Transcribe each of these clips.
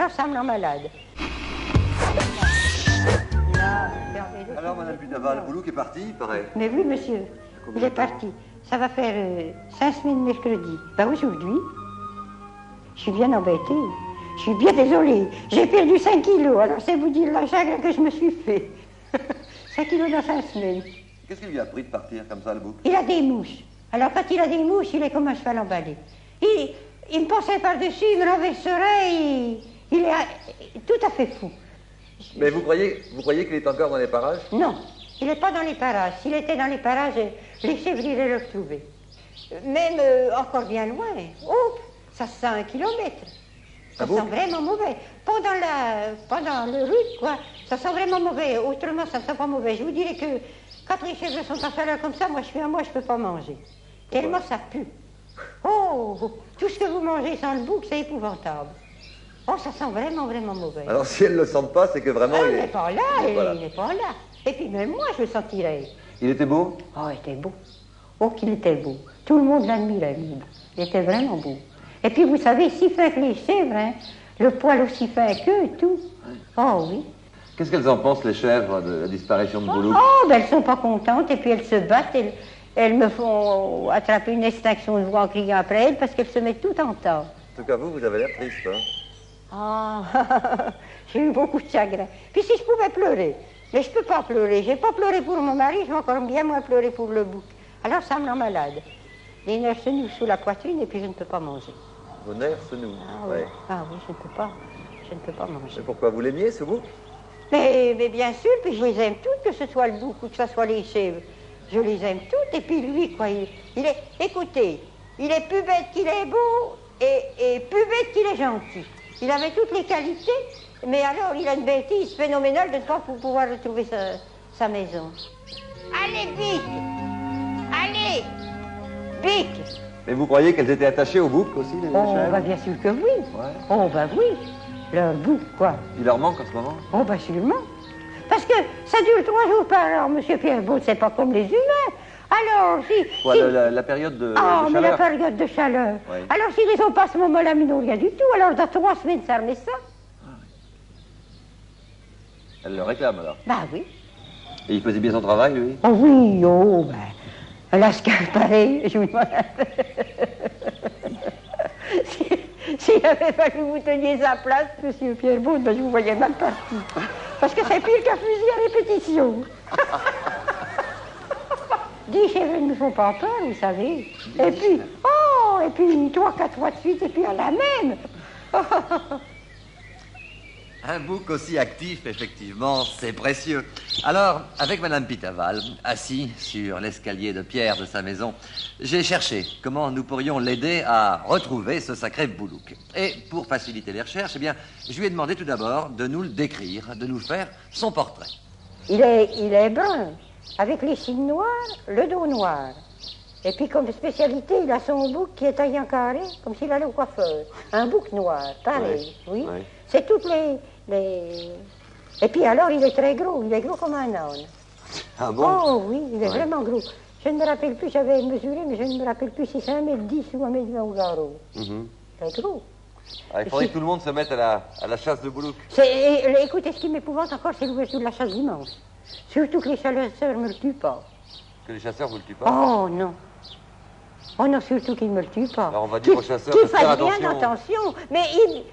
Alors ça me rend malade. Alors, Madame Pitaval, Boulouk est parti, il paraît. Mais oui, monsieur, il est parti. Ça va faire 5 semaines mercredi. Ben aujourd'hui, je suis bien embêtée. Je suis bien désolée. J'ai perdu 5 kilos, alors c'est vous dire la chagrin que je me suis fait. 5 kilos dans 5 semaines. Qu'est-ce qui lui a pris de partir comme ça, le bouc? Il a des mouches. Alors quand il a des mouches, il est comme un cheval emballé. Il me passait par-dessus, il me renverserait, il est tout à fait fou. Mais vous croyez qu'il est encore dans les parages? Non, il n'est pas dans les parages. S'il était dans les parages, les chèvres iraient le retrouver. Même encore bien loin. Oh, ça sent 1 kilomètre. Ça sent vraiment mauvais. Pendant le rude, quoi, ça sent vraiment mauvais. Autrement, ça ne sent pas mauvais. Je vous dirais que quand les chèvres sont en chaleur comme ça, moi, je suis un mois, je ne peux pas manger. Tellement ça pue. Oh, tout ce que vous mangez sans le bouc, c'est épouvantable. Oh, ça sent vraiment, vraiment mauvais. Alors, si elle ne le sent pas, c'est que vraiment il n'est pas là, il n'est pas là. Et puis même moi, je le sentirais. Il était beau? Oh, il était beau. Oh, qu'il était beau. Tout le monde l'admirait, lui. Il était vraiment beau. Et puis, vous savez, si fin que les chèvres, hein, le poil aussi fin qu'eux et tout. Oh, oui. Qu'est-ce qu'elles en pensent, les chèvres, de la disparition de Boulouk? Oh, ben, elles sont pas contentes, et puis elles se battent. Elles me font attraper une extinction de voix en criant après elles, parce qu'elles se mettent tout en tas. En tout cas, vous avez l'air triste, hein? Ah, j'ai eu beaucoup de chagrin. Puis si je pouvais pleurer, mais je peux pas pleurer. J'ai pas pleuré pour mon mari, je vais encore bien moins pleurer pour le bouc. Alors ça me rend malade. Les nerfs se nouent sous la poitrine et puis je ne peux pas manger. Vos nerfs se nouent? Ah oui, ah, oui, je ne peux pas manger. Et pourquoi? Vous l'aimiez, ce bouc? Mais bien sûr, puis je les aime toutes, que ce soit le bouc ou que ce soit les chèvres. Je les aime toutes, et puis lui, quoi, il est... Écoutez, il est plus bête qu'il est beau et plus bête qu'il est gentil. Il avait toutes les qualités, mais alors il a une bêtise phénoménale de ne pas pouvoir retrouver sa maison. Allez, vite! Allez! Vite! Mais vous croyez qu'elles étaient attachées au bouc aussi, les chèvres? Bah bien sûr que oui. Ouais. Oh, bah oui. Leur bouc, quoi. Il leur manque en ce moment? Oh, bah sûrement. Parce que ça dure 3 jours par an, monsieur Pierre-Beau, c'est pas comme les humains. Alors, La période de mais chaleur? la période de chaleur. Oui. Alors, s'ils ne sont pas à ce moment-là, ils n'ont rien du tout. Alors, dans 3 semaines, ça remet ça. Elle le réclame, alors? Bah oui. Et il faisait bien son travail, lui? Oh oui, oh, ben... Un lascar pareil, je vous demande... S'il avait fallu que vous teniez sa place, monsieur Pierre-Beau, ben, je vous voyais mal parti. Parce que c'est pire qu'un fusil à répétition. 10 chèvres ne me font pas peur, vous savez. Et puis 3, 4 fois de suite, et puis à la même. Un bouc aussi actif, effectivement, c'est précieux. Alors, avec Madame Pitaval, assis sur l'escalier de pierre de sa maison, j'ai cherché comment nous pourrions l'aider à retrouver ce sacré Boulouk. Et pour faciliter les recherches, eh bien, je lui ai demandé tout d'abord de nous le décrire, de nous faire son portrait. Il est brun, avec les cils noirs, le dos noir. Et puis, comme spécialité, il a son bouc qui est taillé en carré, comme s'il allait au coiffeur. Un bouc noir, pareil, oui. Oui. C'est toutes les... Et puis alors, il est très gros, il est gros comme un âne. Ah bon? Oh oui, il est vraiment gros. Je ne me rappelle plus, j'avais mesuré, mais je ne me rappelle plus si c'est 1m10 ou 1m20 au garrot. Il est gros. Ah, il faudrait que tout le monde se mette à la chasse de Boulouk. Écoutez, ce qui m'épouvante encore, c'est l'ouverture de la chasse dimanche. Surtout que les chasseurs ne me le tuent pas. Que les chasseurs vous le tuent pas? Oh non. Oh non, surtout qu'il ne me le tue pas. Alors on va dire aux chasseurs de de faire faire attention. bien attention. Mais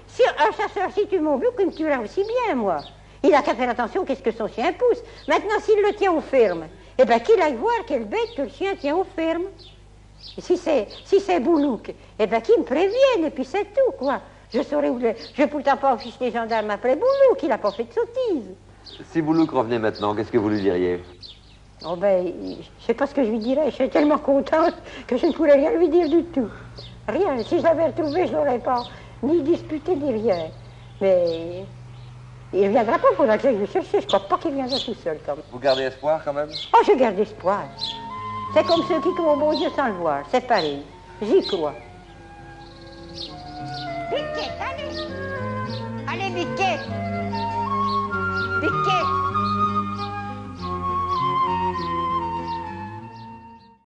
si un chasseur, si tue mon bouc, il me tuera aussi bien, moi. Il a qu'à faire attention, qu'est-ce que son chien pousse. Maintenant, s'il le tient aux fermes, eh bien, qu'il aille voir quelle bête que le chien tient aux fermes. Et si c'est Boulouk, eh bien, qu'il me prévienne, et puis c'est tout, quoi. Je saurais où... Je ne vais pourtant pas afficher les gendarmes après Boulouk, il n'a pas fait de sottise. Si Boulouk revenait maintenant, qu'est-ce que vous lui diriez? Oh ben, je ne sais pas ce que je lui dirais. Je suis tellement contente que je ne pourrais rien lui dire du tout. Rien. Si je l'avais retrouvé, je n'aurais pas ni disputé ni rien. Mais il ne viendra pas pour la que je le chercher. Je ne crois pas qu'il viendra tout seul, quand même. Vous gardez espoir, quand même? Oh, je garde espoir. C'est comme ceux qui croient au bon Dieu sans le voir. C'est pareil. J'y crois. Biquet, allez! Allez, Biquet! Biquet!